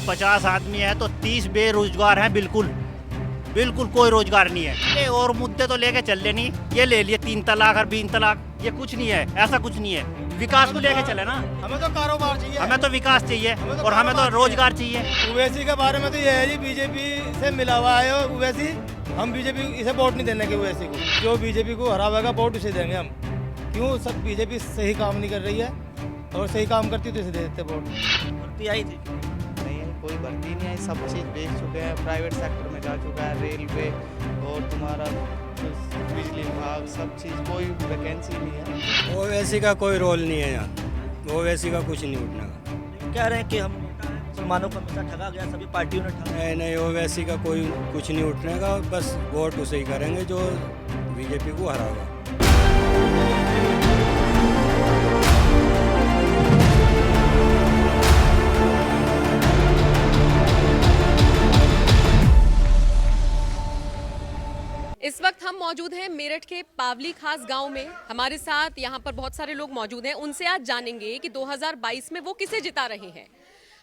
50 आदमी है तो 30 बेरोजगार हैं। बिल्कुल बिल्कुल कोई रोजगार नहीं है। ये और मुद्दे तो लेके चल लेनी, ये ले लिए 3 तलाक और 20 तलाक, ये कुछ नहीं है, ऐसा कुछ नहीं है। विकास को लेके चले ना, हमें तो कारोबार चाहिए, हमें तो विकास चाहिए और हमें तो रोजगार चाहिए। ओवैसी के बारे में तो ये है जी, बीजेपी से मिला हुआ है ओवैसी। हम बीजेपी इसे वोट नहीं देने के, ओवैसी को जो बीजेपी को हरावेगा वोट उसे देंगे हम। क्यों? सब बीजेपी सही काम नहीं कर रही है, और सही काम करती तो इसे दे देते वोट। भर्ती आई थी? नहीं है, कोई भर्ती नहीं है, सब चीज़ बेच चुके हैं, प्राइवेट सेक्टर में जा चुका है, रेलवे और तुम्हारा बिजली विभाग, सब चीज़, कोई वैकेंसी नहीं है। ओवैसी का कोई रोल नहीं है यहाँ, ओवैसी का कुछ नहीं उठने का। कह रहे हैं कि हम मुसलमानों को हमेशा ठगा गया, सभी पार्टियों ने ठगा। नहीं नहीं, ओवैसी का कोई कुछ नहीं उठने का, बस वोट उसे ही करेंगे जो बीजेपी को हराएगा। इस वक्त हम मौजूद हैं मेरठ के पावली खास गांव में। हमारे साथ यहाँ पर बहुत सारे लोग मौजूद हैं। उनसे आज जानेंगे कि 2022 में वो किसे जिता रहे हैं,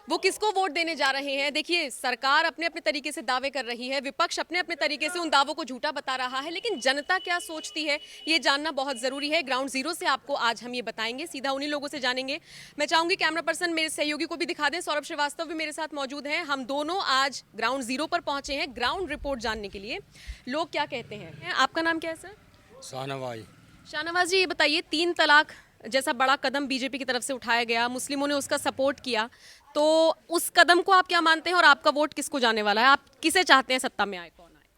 वो किसको वोट देने जा रहे हैं। देखिए, सरकार अपने अपने तरीके से दावे कर रही है, विपक्ष अपने अपने तरीके से उन दावों को झूठा बता रहा है, लेकिन जनता क्या सोचती है ये जानना बहुत जरूरी है। ग्राउंड जीरो से आपको आज हम ये बताएंगे, सीधा उन्हीं लोगों से जानेंगे। मैं चाहूंगी कैमरा पर्सन मेरे सहयोगी को भी दिखा दें। सौरभ श्रीवास्तव भी मेरे साथ मौजूद हैं। हम दोनों आज ग्राउंड जीरो पर पहुंचे हैं ग्राउंड रिपोर्ट जानने के लिए, लोग क्या कहते हैं। आपका नाम क्या है सर? शाहनवाज। शाहनवाज जी, ये बताइए, 3 तलाक जैसा बड़ा कदम बीजेपी की तरफ से उठाया गया, मुस्लिमों ने उसका सपोर्ट किया, तो उस कदम को आप क्या मानते हैं और आपका वोट किसको जाने वाला है? आप किसे चाहते हैं सत्ता में आए, कौन आए?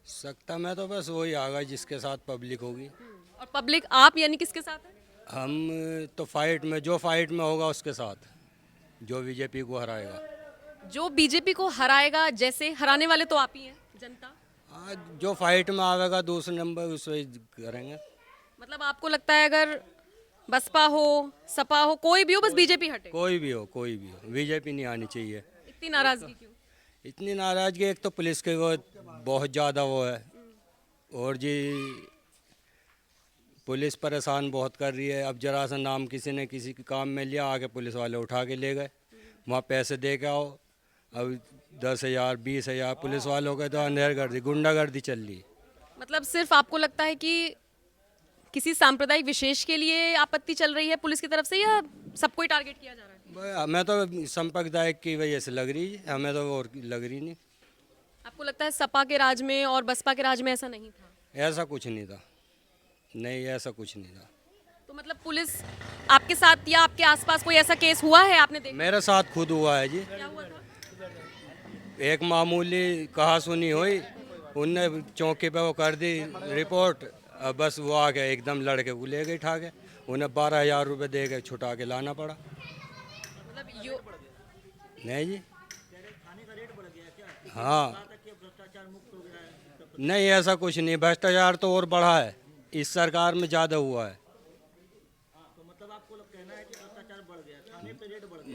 सत्ता में तो बस वही आएगा जिसके साथ पब्लिक होगी। और पब्लिक आप यानी किसके साथ है? हम तो फाइट में, जो फाइट में होगा उसके साथ, जो बीजेपी को हराएगा। जो बीजेपी को हराएगा, जैसे हराने वाले तो आप ही हैं, जनता। आज जो फाइट में आवेगा दूसरे नंबर उसे करेंगे। मतलब आपको लगता है अगर बसपा हो, सपा हो, कोई भी हो, बस बीजेपी हटे? कोई भी हो, कोई भी हो, बीजेपी नहीं आनी चाहिए। इतनी नाराजगी क्यों? इतनी नाराजगी, एक तो पुलिस के वो बहुत ज़्यादा वो है, और जी पुलिस परेशान बहुत कर रही है। अब जरा सा नाम किसी ने किसी के काम में लिया, आके पुलिस वाले उठा के ले गए, वहाँ पैसे दे के आओ। अब 10,000 20,000 पुलिस वालों के तो अंधेरगर्दी, गुंडागर्दी चल रही। मतलब सिर्फ आपको लगता है कि किसी सांप्रदायिक विशेष के लिए आपत्ति चल रही है पुलिस की तरफ से, या सबको ही टारगेट किया जा रहा है? हमें तो संप्रदायिक की वजह से लग रही है, हमें तो और लग रही नहीं। आपको लगता है सपा के राज में और बसपा के राज में ऐसा नहीं था? ऐसा कुछ नहीं था, नहीं ऐसा कुछ नहीं था। तो मतलब पुलिस आपके साथ या आपके आसपास कोई ऐसा केस हुआ है, आपने देखा? मेरे साथ खुद हुआ है जी। क्या हुआ था? एक मामूली कहा सुनी हुई, उनने चौकी पे वो कर दी रिपोर्ट, अब बस वो आ गए एकदम लड़के को ले गए उठा के, उन्हें 12,000 रुपये दे के छुटा के लाना पड़ा। मतलब यो नहीं जी, हाँ, नहीं ऐसा कुछ नहीं, भ्रष्टाचार तो और बढ़ा है, इस सरकार में ज़्यादा हुआ है।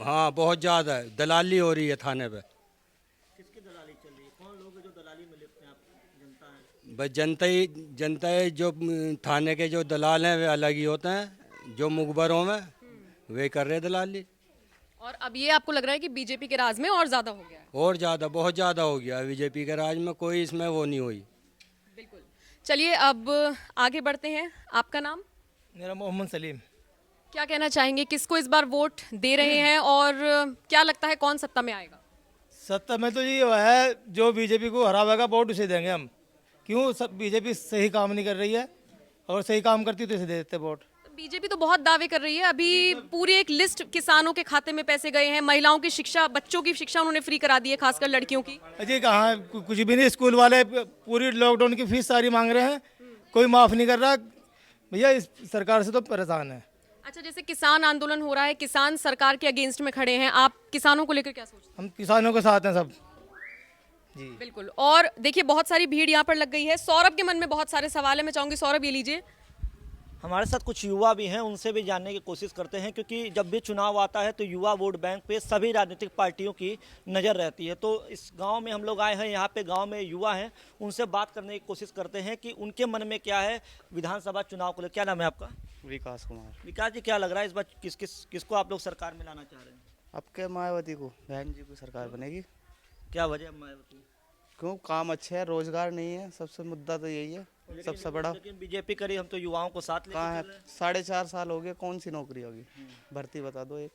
हाँ, बहुत ज़्यादा है, दलाली हो रही है थाने पे। बस जनता ही जो थाने के जो दलाल हैं वे अलग ही होते हैं, जो मुखबरों में वे कर रहे दलाली। और अब ये आपको लग रहा है कि बीजेपी के राज में और ज्यादा हो गया है? और ज़्यादा, बहुत ज़्यादा हो गया बीजेपी के राज में, कोई इसमें वो नहीं हुई। बिल्कुल। चलिए अब आगे बढ़ते हैं। आपका नाम? मेरा मोहम्मद सलीम। क्या कहना चाहेंगे, किसको इस बार वोट दे रहे हैं और क्या लगता है कौन सत्ता में आएगा? सत्ता में तो ये है, जो बीजेपी को हरावेगा वोट उसे देंगे हम। क्यों? सब बीजेपी सही काम नहीं कर रही है, और सही काम करती तो इसे दे देते वोट। बीजेपी तो बहुत दावे कर रही है, अभी पूरी एक लिस्ट किसानों के खाते में पैसे गए हैं, महिलाओं की शिक्षा, बच्चों की शिक्षा उन्होंने फ्री करा दी है, खासकर लड़कियों की। अजय कहाँ, कुछ भी नहीं। स्कूल वाले पूरी लॉकडाउन की फीस सारी मांग रहे हैं, कोई माफ़ नहीं कर रहा। भैया इस सरकार से तो परेशान है। अच्छा, जैसे किसान आंदोलन हो रहा है, किसान सरकार के अगेंस्ट में खड़े हैं, आप किसानों को लेकर क्या सोचते हैं? हम किसानों के साथ हैं सब जी। बिल्कुल। और देखिए, बहुत सारी भीड़ यहाँ पर लग गई है। सौरभ के मन में बहुत सारे सवाल है, मैं चाहूंगी सौरभ ये लीजिए। हमारे साथ कुछ युवा भी हैं, उनसे भी जानने की कोशिश करते हैं, क्योंकि जब भी चुनाव आता है तो युवा वोट बैंक पे सभी राजनीतिक पार्टियों की नज़र रहती है। तो इस गांव में हम लोग आए हैं, यहाँ पे गांव में युवा हैं, उनसे बात करने की कोशिश करते हैं कि उनके मन में क्या है विधानसभा चुनाव को लेकर। क्या नाम है आपका? विकास कुमार। विकास जी, क्या लग रहा है इस बार किसको आप लोग सरकार में लाना चाह रहे हैं? अब के मायावती को बहन जी को सरकार बनेगी। क्या वजह है मायावती? क्यों, काम अच्छे है, रोजगार नहीं है, सबसे मुद्दा तो यही है सबसे बड़ा। लेकिन बीजेपी करी, हम तो युवाओं को साथ लेके कहाँ है, चल रहे हैं। 4.5 साल हो गए, कौन सी नौकरी होगी? भर्ती बता दो एक।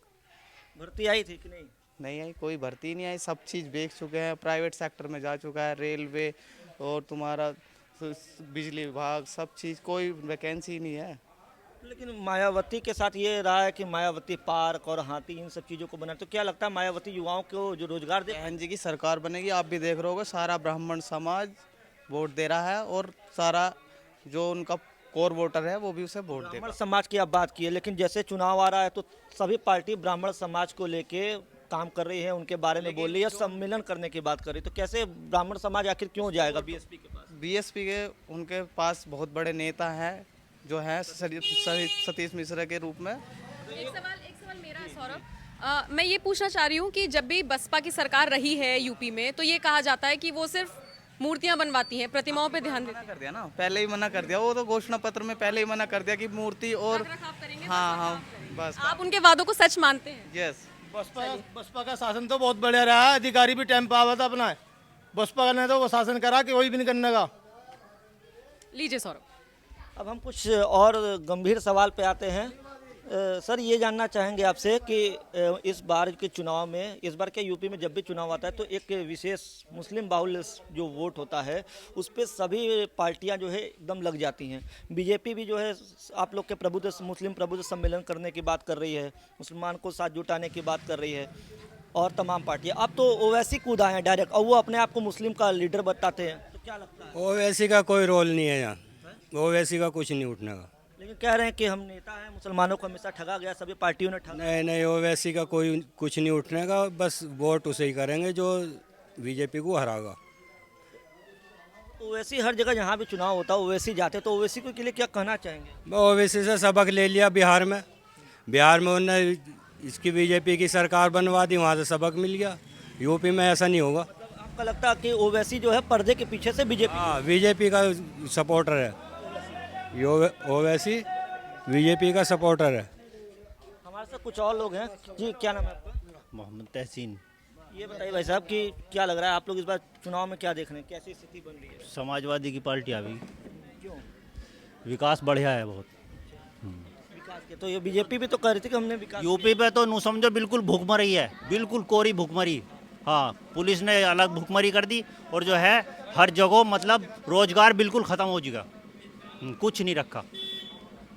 भर्ती आई थी कि नहीं? नहीं आई, कोई भर्ती नहीं आई, सब चीज़ बेच चुके हैं, प्राइवेट सेक्टर में जा चुका है, रेलवे और तुम्हारा बिजली विभाग, सब चीज़, कोई वैकेंसी नहीं है। लेकिन मायावती के साथ ये रहा है कि मायावती पार्क और हाथी इन सब चीज़ों को बना, तो क्या लगता है मायावती युवाओं को जो रोजगार दे? बहन जी की सरकार बनेगी, आप भी देख रहे होगे, सारा ब्राह्मण समाज वोट दे रहा है और सारा जो उनका कोर वोटर है वो भी उसे वोट देगा। ब्राह्मण समाज की आप बात की है, लेकिन जैसे चुनाव आ रहा है तो सभी पार्टी ब्राह्मण समाज को लेके काम कर रही है, उनके बारे में बोल रही है, सम्मेलन करने की बात कर रही है, तो कैसे ब्राह्मण समाज आखिर क्यों जाएगा बीएसपी के पास? बीएसपी के उनके पास बहुत बड़े नेता हैं जो हैं सतीश मिश्रा के रूप में। एक सवाल मेरा है सौरभ, मैं ये पूछना चाह रही हूँ कि जब भी बसपा की सरकार रही है यूपी में तो ये कहा जाता है कि वो सिर्फ मूर्तियां बनवाती हैं, प्रतिमाओं पे ध्यान देती मना कर दिया ना, पहले ही मना कर दिया, वो तो घोषणा पत्र में पहले ही मना कर दिया कि मूर्ति और रखरखाव करेंगे, हाँ बस आप उनके वादों को सच मानते हैं? यस। बसपा का शासन तो बहुत बढ़िया रहा है, अधिकारी भी टाइम पे आवा था अपना। बसपा ने तो वो शासन करा कि कोई भी नहीं करने का। लीजिए सौरभ। अब हम कुछ और गंभीर सवाल पे आते हैं। सर ये जानना चाहेंगे आपसे कि इस बार के चुनाव में, इस बार के यूपी में जब भी चुनाव आता है तो एक विशेष मुस्लिम बाहुल्य जो वोट होता है उस पर सभी पार्टियां जो है एकदम लग जाती हैं। बीजेपी भी जो है आप लोग के मुस्लिम प्रबुद्ध सम्मेलन करने की बात कर रही है, मुसलमान को साथ जुटाने की बात कर रही है और तमाम पार्टियाँ। अब तो ओवैसी कूद आए हैं डायरेक्ट और वो अपने आप को मुस्लिम का लीडर बताते हैं, तो क्या लगता है? ओवैसी का कोई रोल नहीं है यहाँ, ओवैसी का कुछ नहीं उठने का। लेकिन कह रहे हैं कि हम नेता हैं, मुसलमानों को हमेशा ठगा गया, सभी पार्टियों ने ठगा। नहीं, ओवैसी का कोई कुछ नहीं उठने का, बस वोट उसे ही करेंगे जो बीजेपी को हरागा। ओवैसी हर जगह जहाँ भी चुनाव होता है ओवैसी जाते, तो ओवैसी को के लिए क्या कहना चाहेंगे? ओवैसी से सबक ले लिया बिहार में उन्होंने इसकी बीजेपी की सरकार बनवा दी, वहाँ से सबक मिल गया। यूपी में ऐसा नहीं होगा। आपका लगता है कि ओवैसी जो है पर्दे के पीछे से बीजेपी? हाँ, बीजेपी का सपोर्टर है ओवैसी, बीजेपी का सपोर्टर है। हमारे साथ कुछ और लोग हैं। जी क्या नाम है आपका? मोहम्मद तहसीन। ये बताइए भाई साहब कि क्या लग रहा है आप लोग इस बार चुनाव में क्या देख रहे हैं, कैसी स्थिति बन रही है? समाजवादी की पार्टी आ गई, क्यों? विकास बढ़िया है बहुत। विकास के तो ये बीजेपी भी तो कह रही थी कि हमने विकास यूपी पे तो नू समझो बिल्कुल भूखमरी है, बिल्कुल कोरी भूखमरी। हाँ, पुलिस ने अलग भूखमरी कर दी और जो है हर जगह मतलब रोजगार बिल्कुल ख़त्म हो जाएगा, कुछ नहीं रखा,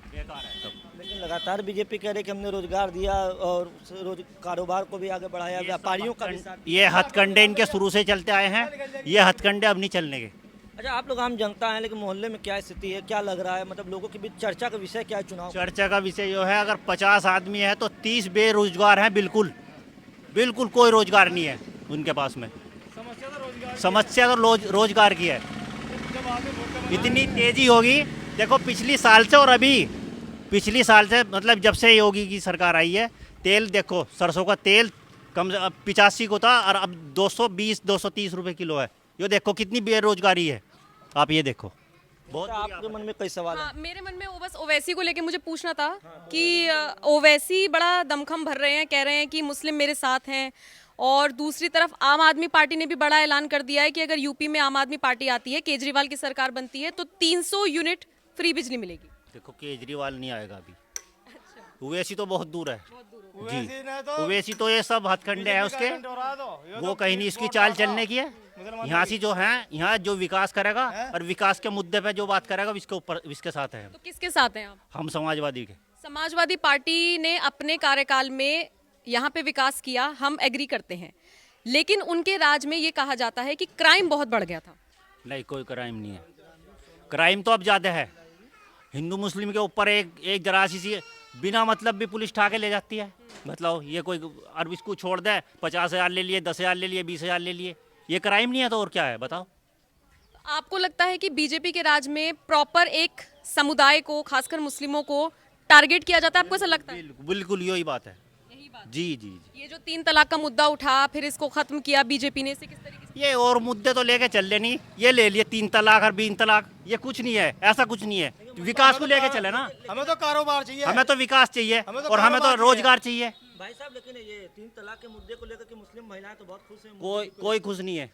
बेकार है सब। लेकिन लगातार बीजेपी कह रही कि हमने रोजगार दिया और कारोबार को भी आगे बढ़ाया, व्यापारियों का भी साथ दिया। ये हथकंडे इनके शुरू से चलते आए हैं, ये हथकंडे अब नहीं चलने के। अच्छा, आप लोग आम जनता हैं, लेकिन मोहल्ले में क्या स्थिति है, क्या लग रहा है, मतलब लोगों के बीच चर्चा का विषय क्या है चुनाव? चर्चा का विषय जो है, अगर 50 आदमी है तो 30 बेरोजगार हैं, बिल्कुल कोई रोजगार नहीं है उनके पास में। समस्या तो रोजगार की है। इतनी तेजी होगी, देखो पिछली साल से और अभी, पिछली साल से मतलब जब से योगी की सरकार आई है, तेल देखो, सरसों का तेल कम 85 को था और अब 220-230 रुपए किलो है। ये देखो कितनी बेरोजगारी है, आप ये देखो। बहुत आपके मन में कई सवाल है। हाँ, मेरे मन में वो बस ओवैसी को लेके मुझे पूछना था कि ओवैसी बड़ा दमखम भर रहे हैं, कह रहे हैं कि मुस्लिम मेरे साथ हैं, और दूसरी तरफ आम आदमी पार्टी ने भी बड़ा ऐलान कर दिया है कि अगर यूपी में आम आदमी पार्टी आती है, केजरीवाल की सरकार बनती है, तो 300 यूनिट फ्री बिजली मिलेगी। देखो केजरीवाल नहीं आएगा अभी, ओवैसी तो बहुत दूर है जी। ओवैसी तो ये सब हथकंडे हैं उसके, वो कहीं नहीं इसकी चाल चलने की है। यहाँ से जो है, यहाँ जो विकास करेगा और विकास के मुद्दे पे जो बात करेगा इसके ऊपर, इसके साथ है। तो किसके साथ हैं आप? हम समाजवादी के। समाजवादी पार्टी ने अपने कार्यकाल में यहाँ पे विकास किया, हम एग्री करते हैं, लेकिन उनके राज में ये कहा जाता है कि क्राइम बहुत बढ़ गया था। नहीं, कोई क्राइम नहीं है, क्राइम तो अब ज़्यादा है। हिंदू मुस्लिम के ऊपर एक जरा सी बिना मतलब भी पुलिस उठा के ले जाती है। मतलब ये कोई और इसको छोड़ दे, 50,000 ले लिए, 10,000 ले लिए, 20,000 ले लिए, ये क्राइम नहीं है तो और क्या है बताओ? आपको लगता है कि बीजेपी के राज में प्रॉपर एक समुदाय को, खासकर मुस्लिमों को टारगेट किया जाता है? आपको ऐसा लगता है? बिल्कुल यही बात है। यही बात। जी जी जी। ये जो 3 तलाक का मुद्दा उठा, फिर इसको खत्म किया बीजेपी ने, इसे किस तरीके से? ये और मुद्दे तो लेके चल नहीं, ये ले लिए 3 तलाक और 20 तलाक, ये कुछ नहीं है, ऐसा कुछ नहीं है। विकास को लेके चले ना, हमें तो कारोबार चाहिए, हमें तो विकास चाहिए हमें तो और हमें तो कारोबार रोजगार चाहिए। भाई साहब लेकिन ये 3 तलाक के मुद्दे को लेकर के मुस्लिम महिलाएं तो बहुत खुश हैं। कोई खुश नहीं है,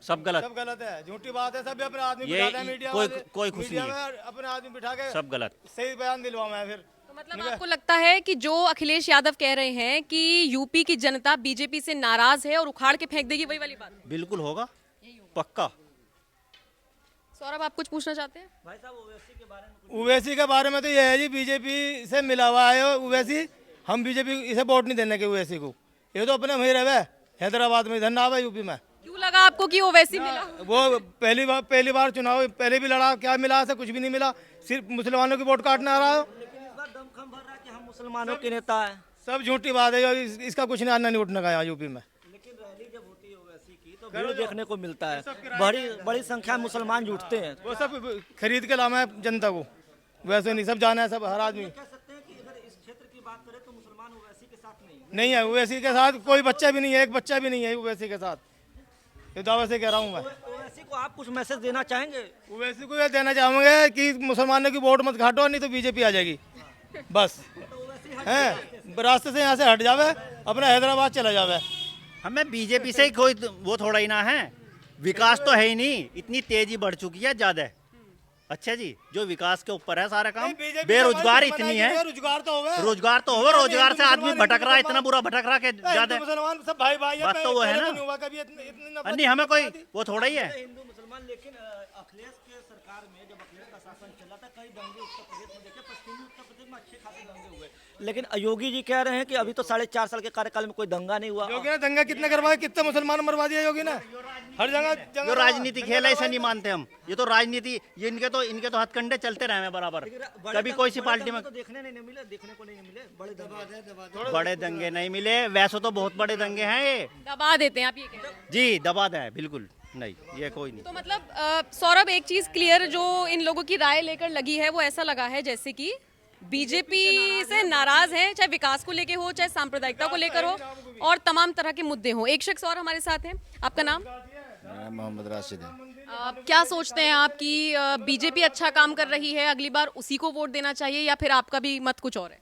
सब गलत, सब गलत है, झूठी बात है। सब अपने आदमी ये बिठाते हैं मीडिया कोई- वाले, कोई खुश मीडिया नहीं है। में अपने आदमी बिठा के सब गलत। सही बयान दिलवाऊं मैं फिर। तो मतलब आपको लगता है कि जो अखिलेश यादव कह रहे हैं कि यूपी की जनता बीजेपी से नाराज है और उखाड़ के फेंक देगी, वही वाली बात? बिल्कुल होगा, पक्का। सौरभ, आप कुछ पूछना चाहते हैं? भाई साहब ओवैसी के बारे में ओवैसी के बारे में तो ये है जी, बीजेपी से मिला हुआ है ओवैसी। हम बीजेपी इसे वोट नहीं देने के ओवैसी को। ये तो अपने वहीं रहे, हैदराबाद में, इधर ना आवे यूपी में। क्यों लगा आपको कि ओवैसी मिला? वो पहली बार चुनाव पहले भी लड़ा, क्या मिला ऐसा? कुछ भी नहीं मिला, सिर्फ मुसलमानों की वोट काटने आ रहा हो। लेकिन इस बार दमखम भर रहा है कि हम मुसलमानों के नेता हैं। सब झूठी बात है, इसका कुछ नहीं, आना नहीं उठने का यहाँ यूपी में। लेकिन रैली जब होती है ओवैसी की तो भीड़ देखने को मिलता है, बड़ी संख्या में मुसलमान जुटते हैं। वो सब खरीद के लाना है जनता को, वैसे नहीं, सब जाना है, सब हर आदमी। कह सकते हैं कि अगर इस क्षेत्र की बात करें तो मुसलमान ओवैसी के साथ नहीं है, ओवैसी के साथ कोई बच्चा भी नहीं है, एक बच्चा भी नहीं है ओवैसी के साथ, ये दावा से कह रहा हूँ मैं। ओवैसी को आप कुछ मैसेज देना चाहेंगे? ओवैसी को ये देना चाहूँगा कि मुसलमानों की वोट मत घाटो, नहीं तो बीजेपी आ जाएगी बस। हैं रास्ते से यहाँ से हट जावे, अपना हैदराबाद चला जावे। हमें बीजेपी से ही कोई वो थोड़ा ही ना है, विकास तो है ही नहीं, इतनी तेजी बढ़ चुकी है ज्यादा। अच्छा जी, जो विकास के ऊपर है सारा काम, बेरोजगार इतनी है, रोजगार तो होगा, रोजगार तो हो, रोजगार से आदमी भटक रहा है, इतना बुरा भटक रहा है ज्यादा। मुसलमान सब भाई भाई बात तो वो है ना। नहीं, हमें कोई वो थोड़ा ही है। हिंदू मुसलमान, लेकिन अखिलेश के सरकार में जब अखिलेश का शासन चला था कई दंगे उत्तर प्रदेश में देखे, पश्चिमी उत्तर प्रदेश में अच्छे खासे दंगे हुए, लेकिन योगी जी कह रहे हैं कि अभी तो 4.5 साल के कार्यकाल में कोई दंगा नहीं हुआ। योगी ने दंगा कितने करवाया, कितने मुसलमान मरवा दिया योगी ने, हर जगह जो राजनीति खेल है, इसे नहीं मानते हम। ये तो राजनीति, ये इनके तो हथकंडे चलते रहे हैं बराबर। कभी कोई सी पार्टी में तो देखने को नहीं मिले बड़े दंगे नहीं मिले, वैसे तो बहुत बड़े दंगे हैं ये। दबा देते हैं आप, ये कह रहे हैं? जी, दबा दें, बिल्कुल नहीं, ये कोई नहीं। तो मतलब सौरभ, एक चीज क्लियर जो इन लोगों की राय लेकर लगी है, वो ऐसा लगा है जैसे कि बीजेपी से नाराज है, चाहे विकास को लेकर हो, चाहे सांप्रदायिकता को लेकर हो, और तमाम तरह के मुद्दे हो। एक शख्स और हमारे साथ हैं, आपका नाम? मोहम्मद राशिद है। क्या सोचते हैं आप कि बीजेपी अच्छा काम कर रही है, अगली बार उसी को वोट देना चाहिए, या फिर आपका भी मत कुछ और है?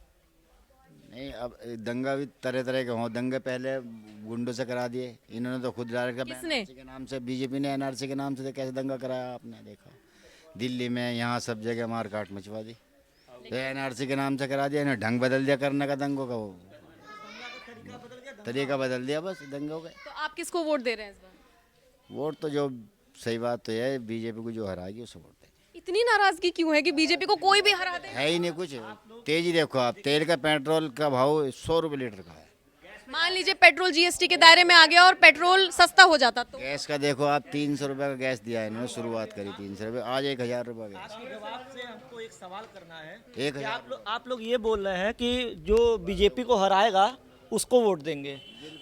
नहीं, अब दंगा भी तरह तरह के हों। दंगे पहले गुंडों से करा दिए, इन्होंने तो खुद डायरेक्ट किसने? एनआरसी के नाम से, बीजेपी ने एनआरसी के नाम से कैसे दंगा कराया आपने देखा। दिल्ली में यहाँ सब जगह मार काट मचवा दी, तो एनआरसी के नाम से करा दिया, इन्होंने ढंग बदल दिया करने का, दंगों का वो तरीका बदल दिया, बस दंगों का। तो आप किसको वोट दे रहे हैं इस बार? वोट तो जो सही बात तो है, बीजेपी को जो हराएगी उसे वोट देंगे। इतनी नाराजगी क्यों है कि बीजेपी को कोई भी हरा दे? है ही नहीं कुछ। तेजी देखो आप, तेल का, पेट्रोल का भाव 100 रुपये लीटर का है। मान लीजिए पेट्रोल जीएसटी के दायरे में आ गया और पेट्रोल सस्ता हो जाता तो? गैस का देखो आप, 300 रुपये का गैस दिया है इन्होंने, शुरुआत करी 300 रुपये, आज 1000 रुपये गैस। जवाब से हमको एक सवाल करना है एक कि हजार। आप लोग ये बोल रहे हैं कि जो बीजेपी को हराएगा उसको वोट देंगे,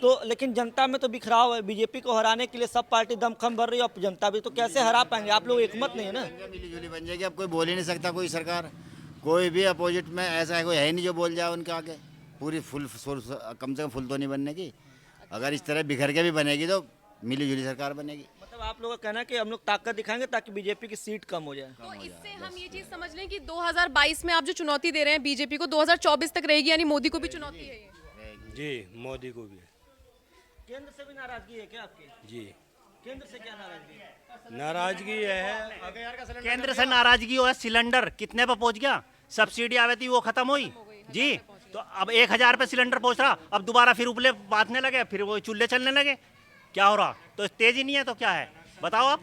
तो लेकिन जनता में तो बिखराव है। बीजेपी को हराने के लिए सब पार्टी दमखम भर रही है, और जनता भी, तो कैसे हरा पाएंगे? आप लोग एकमत नहीं है ना। मिली जुली बन जाएगी, अब कोई बोल ही नहीं सकता, कोई सरकार, कोई भी अपोजिट में ऐसा कोई है नहीं जो बोल जाए उनके आगे। पूरी फुल कम से कम फुल तो नहीं बनने की। अगर इस तरह बिखर के भी बनेगी तो मिली जुली सरकार बनेगी। मतलब आप लोगों का कहना है कि हम लोग ताकत दिखाएंगे ताकि बीजेपी की सीट कम हो जाए। तो इससे हम ये चीज समझ लें कि 2022 में आप जो चुनौती दे रहे हैं बीजेपी को, 2024 तक रहेगी, यानी मोदी को भी चुनौती है ये? जी, मोदी को भी है। केंद्र से भी नाराजगी है क्या आपकी? जी, केंद्र से क्या नाराजगी है? नाराजगी है, केंद्र से नाराजगी हो है। सिलेंडर कितने पे पहुंच गया? सब्सिडी आवे थी वो खत्म हुई जी, तो अब 1000 पे सिलेंडर पहुंच रहा, अब दोबारा फिर उपले बांधने लगे, फिर वो चूल्हे चलने लगे। क्या हो रहा? तो तेजी नहीं है तो क्या है बताओ आप?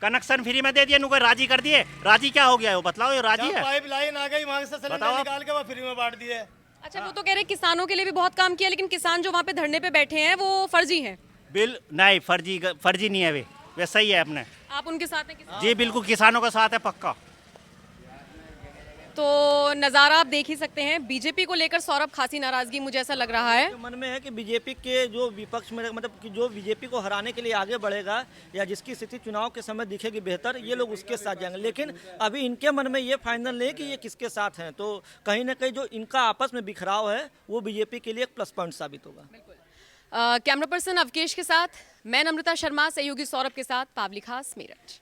कनेक्शन फ्री में दे दिए, नुको राजी कर दिए, राजी क्या हो गया है वो बताओ? ये राजी है? पाइप लाइन आ गई, वहां से सिलेंडर बताओ आप। निकाल के वो फ्री में बांट दिए। अच्छा, वो तो कह रहे हैं किसानों के लिए भी बहुत काम किया, लेकिन किसान जो वहाँ पे धरने पे बैठे हैं वो फर्जी हैं। बिल नहीं, फर्जी नहीं है, वे सही है अपने। आप उनके साथ हैं? किसान? जी बिल्कुल, किसानों का साथ है पक्का। तो नज़ारा आप देख ही सकते हैं, बीजेपी को लेकर सौरभ खासी नाराजगी मुझे ऐसा लग रहा है। जो मन में है कि बीजेपी के जो विपक्ष में, मतलब कि जो बीजेपी को हराने के लिए आगे बढ़ेगा या जिसकी स्थिति चुनाव के समय दिखेगी बेहतर, ये लोग उसके साथ जाएंगे। लेकिन अभी इनके मन में ये फाइनल नहीं कि ये किसके साथ हैं, तो कहीं ना कहीं जो इनका आपस में बिखराव है वो बीजेपी के लिए एक प्लस पॉइंट साबित होगा। कैमरा पर्सन अवकेश के साथ मैं नम्रता शर्मा, सहयोगी सौरभ के साथ पावली खास, मेरठ।